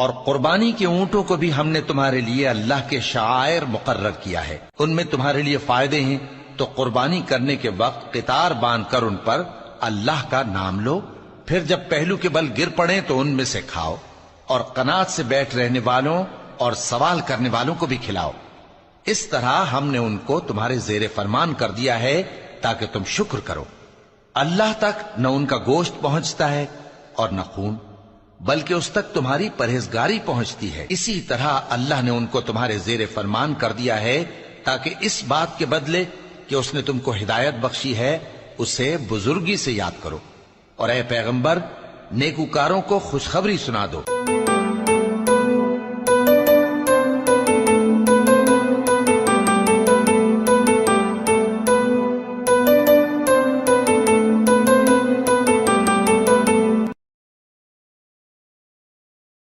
और कुर्बानी के ऊंटों को भी हमने तुम्हारे लिए अल्लाह के शायर मुकर्रर किया है। उनमें तुम्हारे लिए फायदे हैं, तो कुर्बानी करने के वक्त कितार बांधकर उन पर अल्लाह का नाम लो। फिर जब पहलू के बल गिर पड़े तो उनमें से खाओ, और कनात से बैठ रहने वालों और सवाल करने वालों को भी खिलाओ। इस तरह हमने उनको तुम्हारे जेरे फरमान कर दिया है ताकि तुम शुक्र करो। अल्लाह तक न उनका गोश्त पहुंचता है और न खून, बल्कि उस तक तुम्हारी परहेजगारी पहुंचती है। इसी तरह अल्लाह ने उनको तुम्हारे जेरे फरमान कर दिया है ताकि इस बात के बदले कि उसने तुमको हिदायत बख्शी है, उसे बुजुर्गी से याद करो। और ए पैगंबर, नेकूकारों को खुशखबरी सुना दो।